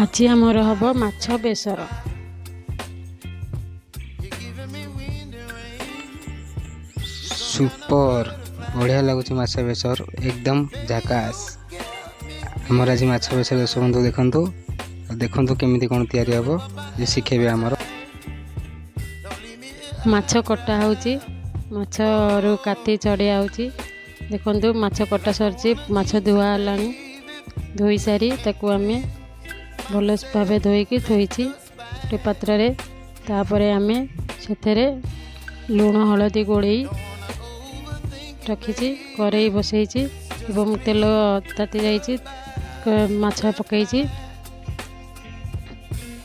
ଆଜି ଆମର ହବ ମାଛ ବେସର। ସୁପର ବଢ଼ିଆ ଲାଗୁଛି ମାଛ ବେସର ଏକଦମ ଝାକାସ୍। ଆମର ଆଜି ମାଛ ବେସର ଶୁଣନ୍ତୁ ଦେଖନ୍ତୁ କେମିତି କ'ଣ ତିଆରି ହେବ ଶିଖେଇବେ ଆମର। ମାଛ କଟା ହେଉଛି, ମାଛରୁ କାତି ଚଢ଼ିଆ ହେଉଛି। ଦେଖନ୍ତୁ ମାଛ କଟା ସରିଛି, ମାଛ ଧୁଆ ହେଲାଣି। ଧୋଇ ସାରି ତାକୁ ଆମେ ଭଲ ଭାବେ ଧୋଇକି ଥୋଇଛି ଗୋଟେ ପାତ୍ରରେ। ତାପରେ ଆମେ ସେଥିରେ ଲୁଣ ହଳଦୀ ଗୋଳେଇ ରଖିଛି। କରେଇ ବସେଇଛି ଏବଂ ତେଲ ତାତି ଯାଇଛି। ମାଛ ପକାଇଛି।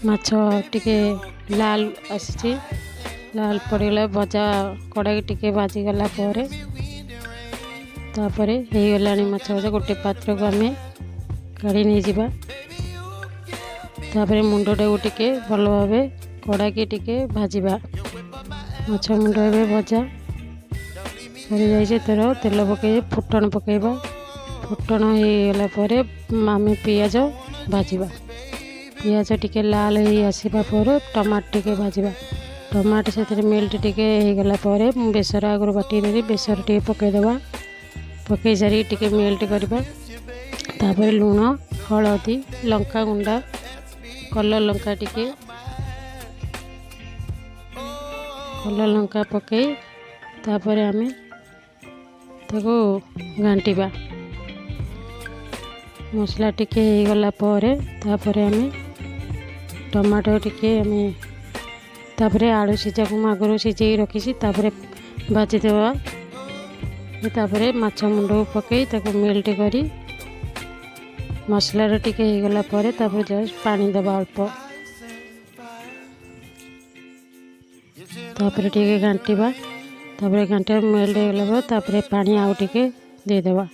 ମାଛ ଟିକେ ଲାଲ ଆସିଛି, ଲାଲ ପଡ଼ିଗଲା ଭଜା କଡ଼ାଇ ଟିକେ ଭାଜିଗଲା ପରେ ତାପରେ ହେଇଗଲାଣି ମାଛ ଭଜା। ଗୋଟେ ପାତ୍ରକୁ ଆମେ କାଢ଼ି ନେଇଯିବା। ତାପରେ ମୁଣ୍ଡଟାକୁ ଟିକେ ଭଲ ଭାବେ କଡ଼ାଇକି ଟିକେ ଭାଜିବା। ମାଛ ମୁଣ୍ଡ ଏବେ ଭଜା ସରିଯାଇଛି। ତେଲ ପକାଇ ଫୁଟଣ ପକାଇବା। ଫୁଟଣ ହେଇଗଲା ପରେ ଆମେ ପିଆଜ ଭାଜିବା। ପିଆଜ ଟିକେ ଲାଲ ହେଇ ଆସିବା ପରେ ଟମାଟୋ ଟିକେ ଭାଜିବା। ଟମାଟୋ ସେଥିରେ ମେଲ୍ଟ ଟିକେ ହେଇଗଲା ପରେ ମୁଁ ବେସର ଆଗରୁ ବାଟିଦେଲି, ବେସର ଟିକେ ପକାଇଦେବା। ପକାଇ ସାରି ଟିକେ ମେଲ୍ଟ କରିବା। ତାପରେ ଲୁଣ ହଳଦୀ ଲଙ୍କା ଗୁଣ୍ଡ କଲର୍ ଲଙ୍କା ପକାଇ ତାପରେ ଆମେ ତାକୁ ଘାଣ୍ଟିବା। ମସଲା ଟିକେ ହେଇଗଲା ପରେ ତାପରେ ଆମେ ଟମାଟୋ ଟିକେ ତାପରେ ଆଳୁ ସିଝାକୁ ମୁଁ ଆଗରୁ ସିଝେଇ ରଖିଛି, ତାପରେ ଭାଜିଦେବା। ତାପରେ ମାଛ ମୁଣ୍ଡକୁ ପକାଇ ତାକୁ ମେଲ୍ଟ କରି ମସଲାର ଟିକେ ହେଇଗଲା ପରେ ତାପରେ ଜଷ୍ଟ ପାଣି ଦେବା ଅଳ୍ପ। ତାପରେ ଟିକେ ଘାଣ୍ଟିବା। ତାପରେ ମେଲ୍ଟ ହେଇଗଲା ପରେ ତାପରେ ପାଣି ଆଉ ଟିକେ ଦେଇଦେବା।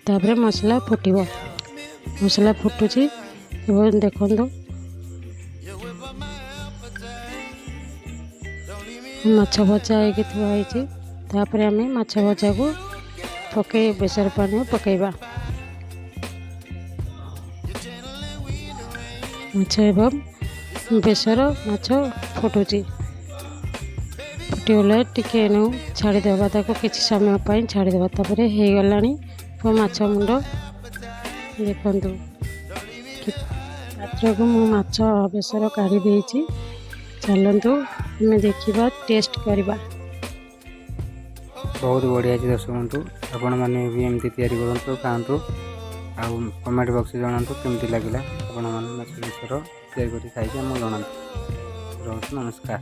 ତାପରେ ମସଲା ଫୁଟିବ। ମସଲା ଫୁଟୁଛି ଏବଂ ଦେଖନ୍ତୁ ମାଛ ଭଜା ହେଇକି ଥୁଆ ହେଇଛି। ତାପରେ ଆମେ ମାଛ ଭଜାକୁ ପକାଇ ବେସର ପାଣି ପକାଇବା। ମାଛ ଏବଂ ବେସର ମାଛ ଫୁଟୁଛି। ଫୁଟିଗଲେ ଟିକେ ଛାଡ଼ିଦେବା, ତାକୁ କିଛି ସମୟ ପାଇଁ ଛାଡ଼ିଦେବା। ତାପରେ ହେଇଗଲାଣି ମାଛ ମୁଣ୍ଡ। ଦେଖନ୍ତୁ ପାତ୍ରକୁ ମୁଁ ମାଛ ବେସର କାଢ଼ି ଦେଇଛି। ଚାଲନ୍ତୁ ଆମେ ଦେଖିବା, ଟେଷ୍ଟ କରିବା। ବହୁତ ବଢ଼ିଆ ଅଛି ଦର୍ଶକନ୍ତୁ। ଆପଣମାନେ ବି ଏମିତି ତିଆରି କରନ୍ତୁ, ଖାଆନ୍ତୁ। ଆଉ କମେଣ୍ଟ ବକ୍ସରେ ଜଣାନ୍ତୁ କେମିତି ଲାଗିଲା ଆପଣମାନେ ମାଛ ବେସର ତିଆରି କରି ଖାଇକି ଆମକୁ ଜଣାନ୍ତୁ। ରହୁଛି, ନମସ୍କାର।